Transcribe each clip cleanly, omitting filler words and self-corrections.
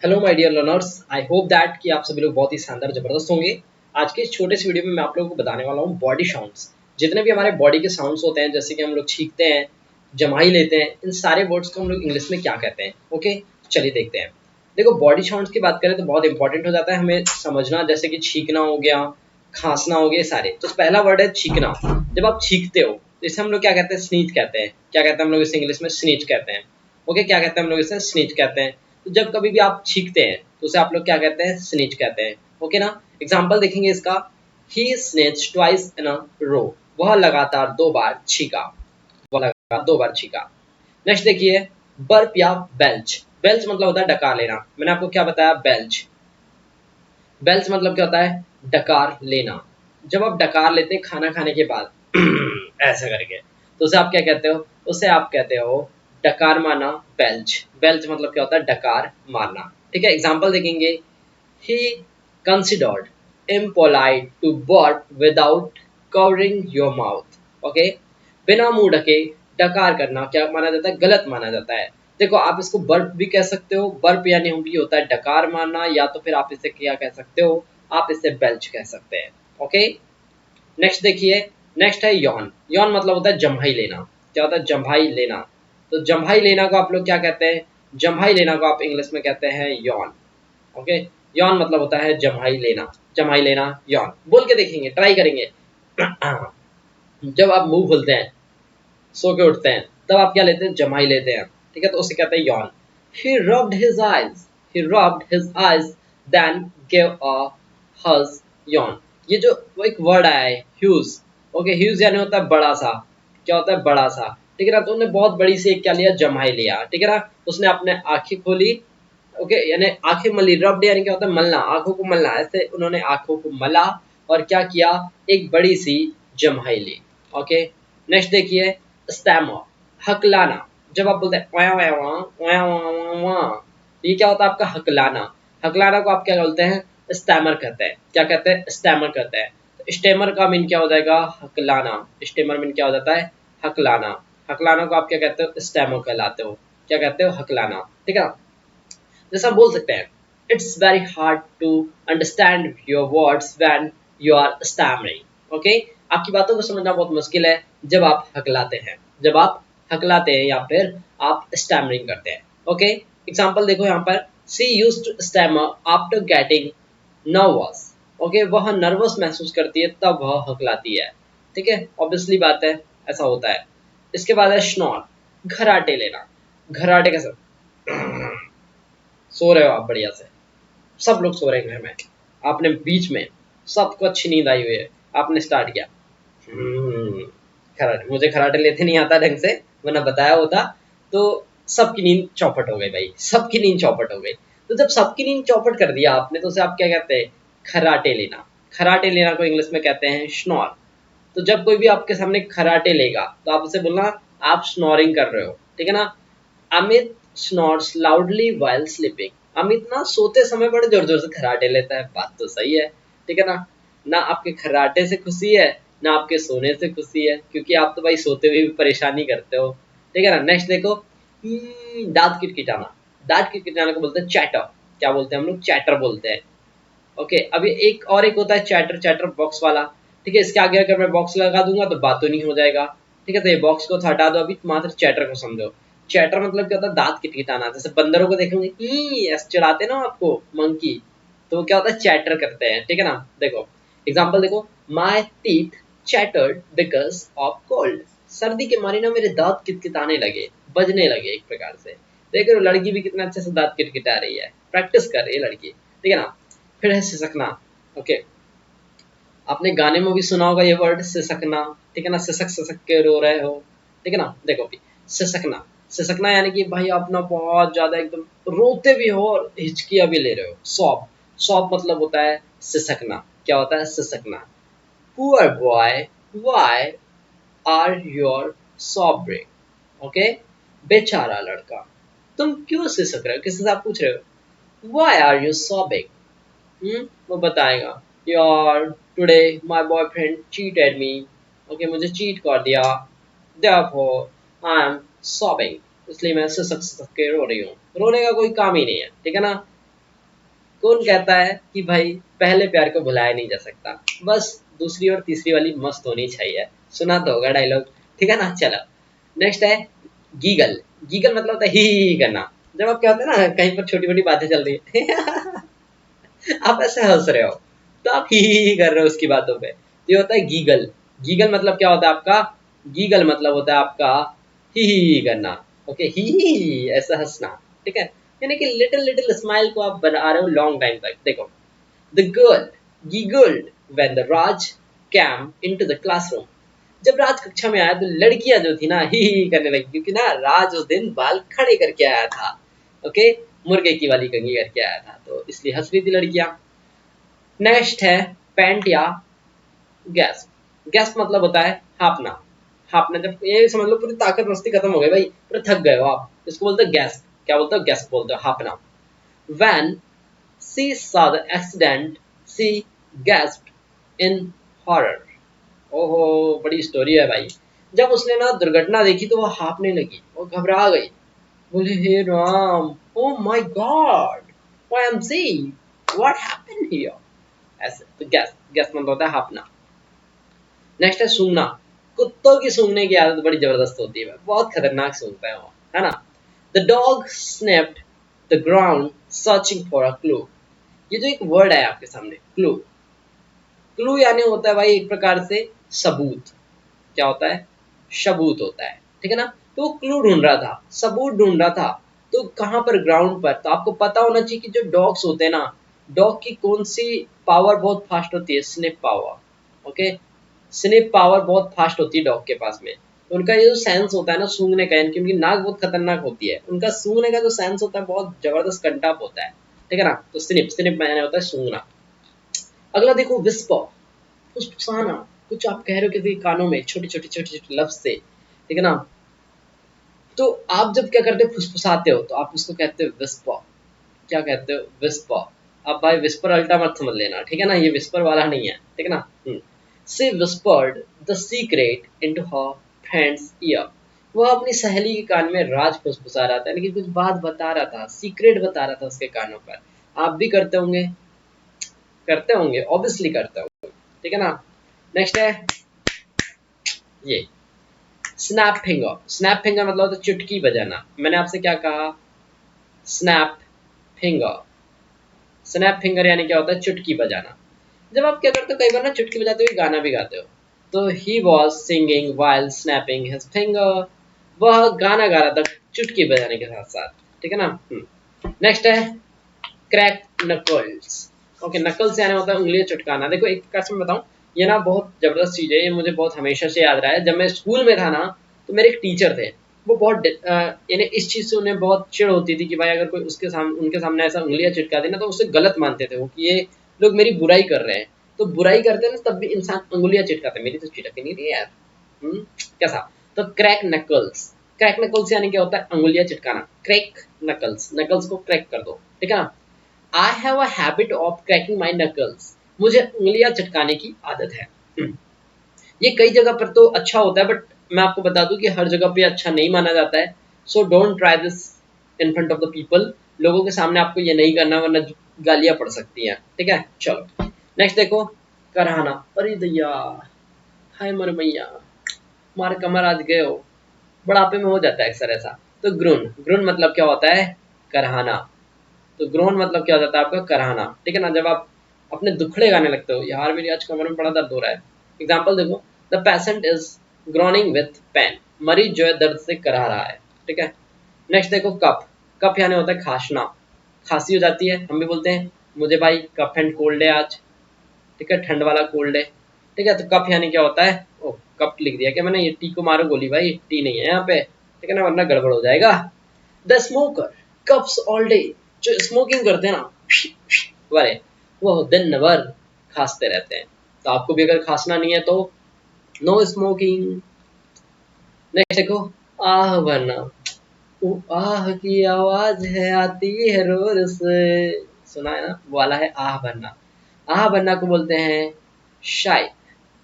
Hello my dear learners, I hope that कि आप सभी लोग बहुत ही शानदार जबरदस्त होंगे। आज के इस छोटे से वीडियो में मैं आप लोगों को बताने वाला हूँ बॉडी साउंड्स। जितने भी हमारे बॉडी के साउंड्स होते हैं, जैसे कि हम लोग छींकते हैं, जम्हाई लेते हैं, इन सारे वर्ड्स को हम लोग इंग्लिश में क्या कहते हैं। ओके, चलिए देखते हैं। देखो, बॉडी साउंड्स की बात करें तो बहुत इंपॉर्टेंट हो जाता है हमें समझना, जैसे कि छींकना हो गया, खांसना हो गया, सारे। तो पहला वर्ड है छींकना। जब आप छींकते हो तो इसे हम लोग क्या कहते हैं? स्नीज कहते हैं। क्या कहते हैं हम लोग इसे इंग्लिश में? स्नीज कहते हैं। ओके, क्या कहते हैं हम लोग इसे? स्नीज कहते हैं। तो जब कभी भी आप छींकते हैं तो उसे आप लोग क्या कहते हैं? स्नीज कहते हैं। ओके ना। एग्जाम्पल देखेंगे इसका। ही स्नेच ट्वाइस इन अ रो। वह लगातार 2 बार छींका। वह लगातार 2 बार छींका। नेक्स्ट देखिए, बर्प या बेल्च। बेल्च मतलब होता है डकार लेना। मैंने आपको क्या बताया? बेल्च। बेल्च मतलब क्या होता है? डकार लेना। जब आप डकार लेते हैं खाना खाने के बाद ऐसा करके, तो उसे आप क्या कहते हो? उसे आप कहते हो डकार मारना, बेल्च। बेल्च मतलब क्या होता है? डकार मारना। ठीक है, एग्जाम्पल देखेंगे। He considered impolite to burp without covering your mouth. Okay, बिना मुंह ढके डकार करना क्या माना जाता है? गलत माना जाता है। देखो, आप इसको बर्प भी कह सकते हो। बर्प यानी भी होता है डकार मारना, या तो फिर आप इसे क्या कह सकते हो? आप इसे बेल्च कह सकते हैं। ओके, नेक्स्ट देखिए। नेक्स्ट है यॉन। यॉन मतलब होता है जम्हाई लेना। क्या होता है? जम्हाई लेना। तो जम्हाई लेना को आप लोग क्या कहते हैं? जम्हाई लेना को आप इंग्लिश में कहते हैं यॉन। ओके, यॉन मतलब होता है जम्हाई लेना। जम्हाई लेना, यॉन। बोल के देखेंगे, ट्राई करेंगे। जब आप मुंह खोलते हैं, सो के उठते हैं, तब आप क्या लेते हैं? जम्हाई लेते हैं। ठीक है, तो उसे कहते हैं yawn. He rubbed his eyes. He rubbed his eyes, then give a huge yawn. ये जो वो एक वर्ड आया है, ह्यूज। ओके, ह्यूज यानी होता है बड़ा सा। क्या होता है? बड़ा सा। ठीक है ना। तो उन्होंने बहुत बड़ी सी एक क्या लिया? जम्हाई लिया। ठीक है ना। उसने अपने आंखें खोली। ओके, यानी आंखें मली। रब्ड यानी क्या होता है? मलना, आंखों को मलना। ऐसे उन्होंने आंखों को मला और क्या किया? एक बड़ी सी जम्हाई ली। ओके, नेक्स्ट देखिए, स्टैमर, हकलाना। जब आप बोलते हैं वाया वाया वां, वाया वां वां वां, ये क्या होता है? आपका हकलाना। हकलाना को आप क्या बोलते हैं? स्टैमर कहते हैं। क्या कहते हैं? स्टैमर कहते हैं। तो स्टेमर का मीन क्या हो जाएगा? हकलाना। स्टेमर मीन क्या हो जाता है? हकलाना। हकलाना को आप क्या कहते हो? स्टैमर कहलाते हो। क्या कहते हो? हकलाना। ठीक है, जैसा बोल सकते हैं, it's very hard to understand your words when you are stammering. Okay, आपकी बातों को समझना बहुत मुश्किल है जब आप हकलाते हैं। जब आप हकलाते हैं या फिर आप स्टैमरिंग करते हैं। ओके, एग्जांपल देखो यहाँ पर। She used to stammer after getting nervous. Okay, वह नर्वस महसूस करती है तब वह हकलाती है। ठीक है, ऑब्वियसली बात है, ऐसा होता है। इसके बाद है स्नॉर, घराटे लेना। घराटे कैसे? सो रहे हो आप बढ़िया से, सब लोग सो रहे हैं घर में, आपने बीच में, सबको अच्छी नींद आई हुई है, आपने स्टार्ट किया। खराटे, मुझे खराटे लेते नहीं आता ढंग से, वरना बताया होता। तो सबकी नींद चौपट हो गई भाई, सबकी नींद चौपट हो गई। तो जब सबकी नींद चौपट कर दिया आपने, तो उसे आप क्या कहते हैं? खराटे लेना। खराटे लेना को इंग्लिश में कहते हैं स्नॉर। तो जब कोई भी आपके सामने खराटे लेगा तो आप उसे बोलना आप स्नोरिंग कर रहे हो। ठीक है ना। Amit snores loudly while sleeping. Amit ना सोते समय बड़े जोर जोर से खराटे लेता है। बात तो सही है। ठीक है ना। ना आपके खराटे से खुशी है, ना आपके सोने से खुशी है, क्योंकि आप तो भाई सोते हुए भी परेशानी करते हो। ठीक है ना। नेक्स्ट देखो, दांत किटकिटाना। दांत किटकिटाना को बोलते हैं चैटर। क्या बोलते हैं हम लोग? चैटर बोलते हैं। ओके, अभी एक होता है चैटर, चैटर बॉक्स वाला। ठीक है, इसके आगे अगर मैं बॉक्स लगा दूंगा तो बात तो नहीं हो जाएगा। ठीक है, तो ये बॉक्स को तो हटा दो, अभी मात्र चैटर को समझो। चैटर मतलब क्या होता है? दांत किटकिटाना। जैसे बंदरों को देखेंगे ऐसे चिढ़ाते ना आपको, मंकी, तो वो क्या होता है? चैटर करते हैं। ठीक है ना। देखो, एग्जाम्पल देखो। My teeth chattered because of cold. सर्दी के मारे ना मेरे दांत किटकिटाने लगे, बजने लगे एक प्रकार से। देख रहे हो लड़की भी कितना अच्छे से दांत किटकिटा रही है, प्रैक्टिस कर रही है लड़की। ठीक है ना। फिर है सिसकना। ओके, आपने गाने में भी सुना होगा ये वर्ड सिसकना। ठीक है ना। सिसक सिसक के रो रहे हो। ठीक है ना। देखो भी, सिसकना। सिसकना यानी कि भाई आप ना बहुत ज्यादा एकदम रोते भी हो और हिचकियां भी ले रहे हो। सॉब। सॉब मतलब होता है सिसकना। क्या होता है? सिसकना। Poor boy, why are your sobbing. Okay, बेचारा लड़का, तुम क्यों सिसक रहे हो? किसी से आप पूछ रहे हो व्हाई आर यू सॉबिंग। वो बताएगा यार today my boyfriend cheated me. Okay, मुझे चीट कर दिया, देयरफॉर आई एम सॉबिंग। इसलिए मैं सिसक सिसक के रो रही हूँ। रोने का कोई काम ही नहीं है। ठीक है ना। कौन कहता है कि भाई पहले प्यार को भुलाया नहीं जा सकता, बस दूसरी और तीसरी वाली मस्त होनी चाहिए। सुना तो होगा डायलॉग, ठीक है ना। चलो नेक्स्ट है गीगल। गीगल मतलब होता है ही करना। जब आप क्या होता है ना कहीं पर छोटी मोटी बातें चल रही है आप ऐसे हंस रहे हो तो आप ही कर रहे हो उसकी बातों पे, तो ये होता है गीगल। गीगल मतलब क्या होता है आपका, गीगल मतलब होता है आपका ही करना। ओके ही ऐसा हंसना, ठीक है। यानी कि लिटिल लिटिल स्माइल को आप बना रहे हो लॉन्ग टाइम तक। देखो the girl giggled when the Raj came into the classroom। जब राज कक्षा में आया तो लड़कियां जो थी ना ही करने लगी, क्योंकि ना राज उस दिन बाल खड़े करके आया था। ओके मुर्गे की वाली कंघी करके आया था, तो इसलिए हंस रही थी लड़कियां। नेक्स्ट है पैंट या गैस्प। गैस्प मतलब होता है हाँफना। हाँफना, जब ये समझ लो पूरी ताकत मस्ती खत्म हो गई भाई, पूरे थक गए हो आप, इसको बोलते हो गैस्प। क्या बोलते हो, गैस्प बोलते हो, हाँफना। When she saw the accident, she gasped in horror। ओहो बड़ी स्टोरी है भाई। जब उसने ना दुर्घटना देखी तो वो हाँफने लगी, वो घबरा गई, बोले हे राम, oh my god, OMG, what happened here. ऐसे तो गैस गैस मतलब होता है हाँफना। नेक्स्ट है सूंघना। कुत्तों की सूंघने की आदत बड़ी जबरदस्त होती है, बहुत खतरनाक सूंघता है वो, है ना। The dog snapped the ground searching for a clue. ये जो एक वर्ड है आपके सामने क्लू, क्लू यानी होता है भाई एक प्रकार से सबूत। क्या होता है, सबूत होता है, ठीक है ना। तो वो क्लू ढूंढ रहा था, सबूत ढूंढ रहा था, तो कहाँ पर, ग्राउंड पर। तो आपको पता होना चाहिए कि जो डॉग्स होते हैं ना, डॉग की कौन सी पावर बहुत फास्ट होती है, snip power. Okay snip power बहुत फास्ट होती है डॉग के पास में। तो उनका ये जो सेंस होता है ना सूंघने का, यानी कि उनकी नाक बहुत खतरनाक होती है, उनका सूंघने का जो सेंस होता है बहुत जबरदस्त कंटाप होता है, ठीक है ना। तो स्निप स्निप मैंने होता है सूंघना। अगला देखो विस्पर, फुसफुसाना। कुछ आप कह रहे हो किसी कानों में छोटे छोटे लफ्ज से, ठीक है ना। तो आप जब क्या करते हो, फुसफुसाते हो, तो आप उसको कहते हो विस्पर। क्या कहते हो, विस्पर। अब भाई विस्पर अल्टा मत समझ लेना, ठीक है ना, ये विस्पर वाला नहीं है, ठीक है ना। She whispered the secret into her friends ear. वह अपनी सहेली के कान में राज फुसफुसा रहा था, लेकिन कुछ बात बता रहा था, सीक्रेट बता रहा था उसके कानों पर। आप भी करते होंगे ऑब्वियसली करते होंगे, ठीक है ना। नेक्स्ट है ये स्नैप फिंगर। स्नैप फिंगर मतलब होता है चुटकी बजाना। मैंने आपसे क्या कहा, स्नैप फिंगर। स्नैप फिंगर यानी क्या होता है, चुटकी बजाना। जब आप क्या करते हो, कई बार ना चुटकी बजाते हुए गाना भी गाते हो। तो he was singing while snapping his finger. वह गाना गा रहा था चुटकी बजाने के साथ साथ, ठीक है ना। नेक्स्ट है क्रैक नकल्स। ओके नकल्स यानी होता है उंगलियां चटकाना। देखो एक प्रकार से मैं बताऊं, ये ना बहुत जबरदस्त चीज है, ये मुझे बहुत हमेशा से याद रहा है। जब मैं स्कूल में था ना, तो मेरे एक टीचर थे, वो बहुत यानी इस चीज से उन्हें बहुत चिढ़ होती थी कि भाई अगर कोई उनके सामने ऐसा उंगलियां चिटका देना, तो उसे गलत मानते थे वो कि ये लोग मेरी बुराई कर रहे हैं। तो बुराई करते हैं ना तब भी इंसान उंगलियां चिटकाते, मेरी तो चिटक ही नहीं रही यार। कैसा। तो क्रैक नकल्स। क्रैक नकल्स यानी क्या होता है, अंगुलियां चिटकाना। क्रैक नकल्स, नकल्स को क्रैक कर दो, ठीक है ना। I have a habit of cracking my knuckles. मुझे उंगलियां चटकाने की आदत है। ये कई जगह पर तो अच्छा होता है, बट मैं आपको बता दूं कि हर जगह पे अच्छा नहीं माना जाता है। So don't try this in front of the people. लोगों के सामने आपको ये नहीं करना, वरना गालियां पड़ सकती हैं, ठीक है। चलो नेक्स्ट देखो कराहना। अरे दैया, हाय मर मैया, मार कमर आज गए हो। बुढ़ापे में हो जाता है अक्सर ऐसा। तो ग्रून, ग्रून मतलब क्या होता है, कराहना। तो ग्रोन मतलब क्या हो जाता है आपका, कराहना, ठीक है ना। जब आप अपने दुखड़े गाने लगते हो, यार मेरी आज कमर में बड़ा दर्द हो रहा है। एग्जाम्पल देखो, the patient is groaning with pain. मरीज जो है दर्द से कराह रहा है, ठीक है। नेक्स्ट देखो कफ। कफ यानी होता है खांसना, खांसी हो जाती है, हम भी बोलते हैं मुझे भाई कफ एंड कोल्ड है आज, ठीक है, ठंड वाला कोल्ड है, ठीक है। तो कफ यानी क्या होता है, ओ कफ लिख दिया क्या मैंने, ये टी को मारो गोली भाई, टी नहीं है यहाँ पे, ठीक है ना, वरना गड़बड़ हो जाएगा। The smoker coughs all day. जो स्मोकिंग करते हैं ना वाले, वो दिन भर खांसते रहते हैं। तो आपको भी अगर खांसना नहीं है तो नो स्मोकिंग। नेक्स्ट देखो आह भरना। आह की आवाज है आती है रोर से, सुना है ना, वो वाला है आह भरना। आह भरना को बोलते हैं शाय।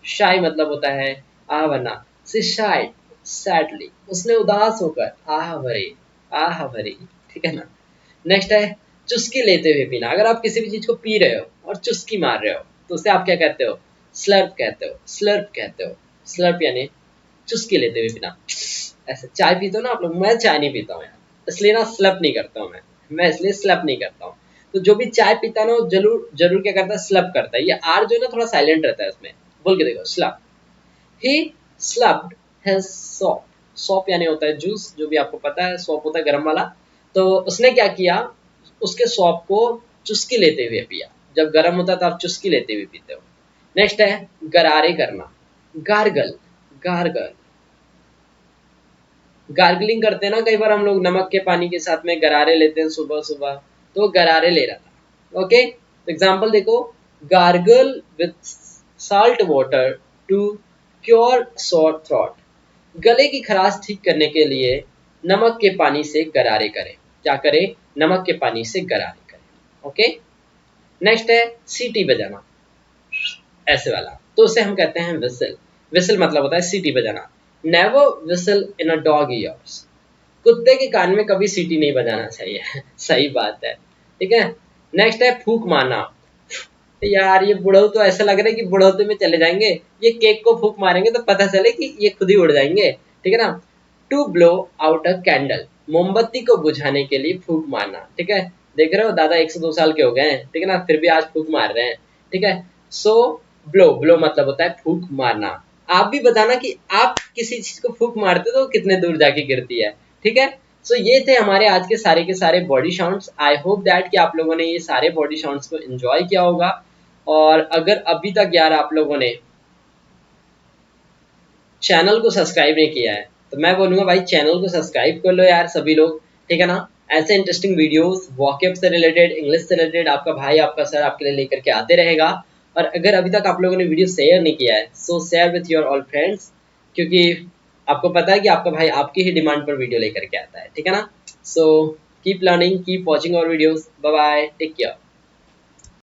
शाय मतलब होता है आह भरना। सी शाय सैडली, उसने उदास होकर आह भरी, आह भरी, ठीक है ना। नेक्स्ट है चुस्की लेते हुए पीना। अगर आप किसी भी चीज को पी रहे हो और चुस्की मार रहे हो तो उसे आप क्या कहते हो? स्लर्प कहते हो, स्लर्प कहते हो। स्लर्प यानी चुस्की लेते हुए पीना। ऐसे चाय पीते हो ना आप लोग, मैं चाय नहीं पीता हूँ यार, इसलिए ना स्लप नहीं करता हूँ मैं इसलिए स्लप नहीं करता हूँ। तो जो भी चाय पीता है ना वो जरूर जरूर क्या करता है? स्लप करता है। ये आर जो है ना थोड़ा साइलेंट रहता है इसमें। बोल के देखो, स्लप। ही स्लप्ड हिज सॉप। सॉप यानी होता है जूस, जो भी आपको पता है सॉप होता है गर्म वाला। तो उसने क्या किया? उसके सॉप को चुस्की लेते हुए पिया। जब गर्म होता है तो आप चुस्की लेते हुए पीते हो। नेक्स्ट है गरारे करना, गार्गल। गार्गल, गार्गलिंग करते हैं ना कई बार हम लोग नमक के पानी के साथ में गरारे लेते हैं सुबह सुबह, तो वो गरारे ले रहा था। ओके, तो एग्जाम्पल देखो, gargle with salt water to cure sore throat. गले की खराश ठीक करने के लिए नमक के पानी से गरारे करें। क्या करें? नमक के पानी से गरारे करें। ओके, नेक्स्ट है सीटी बजाना, ऐसे वाला, तो उसे हम कहते हैं विसल। विसल मतलब होता है सीटी बजाना। Never whistle in a dog years. कुत्ते के कान में कभी सीटी नहीं बजाना चाहिए। सही बात है, ठीक है। नेक्स्ट है फूक मारना। यार ये बुढ़ऊ तो ऐसा लग रहा है कि बुढ़ौती में चले जाएंगे। ये केक को फूक मारेंगे तो पता चले कि ये खुद ही उड़ जाएंगे, ठीक है ना। To blow out a candle. मोमबत्ती को बुझाने के लिए फूक मारना, ठीक है। देख रहे हो दादा 102 साल के हो गए हैं, ठीक है ना, फिर भी आज फूक मार रहे हैं, ठीक है। सो ब्लो, ब्लो मतलब होता है फूक मारना। आप भी बताना कि आप किसी चीज को फूक मारते हो तो कितने दूर जाके गिरती है, ठीक है। सो ये थे हमारे आज के सारे body sounds. I hope that कि आप लोगों ने ये सारे बॉडी साउंड्स को एंजॉय किया होगा। और अगर अभी तक यार आप लोगों ने चैनल को सब्सक्राइब नहीं किया है तो मैं बोलूँगा भाई चैनल को सब्सक्राइब कर लो यार सभी लोग, ठीक है ना। ऐसे इंटरेस्टिंग वीडियोस वॉकअप से रिलेटेड, इंग्लिश से रिलेटेड आपका भाई आपका सर आपके लिए लेकर के आते रहेगा। और अगर अभी तक आप लोगों ने वीडियो शेयर नहीं किया है सो share with your all friends, क्योंकि आपको पता है कि आपका भाई आपकी ही डिमांड पर वीडियो लेकर के आता है, ठीक है ना। So keep learning, keep watching our videos. Bye bye, take care.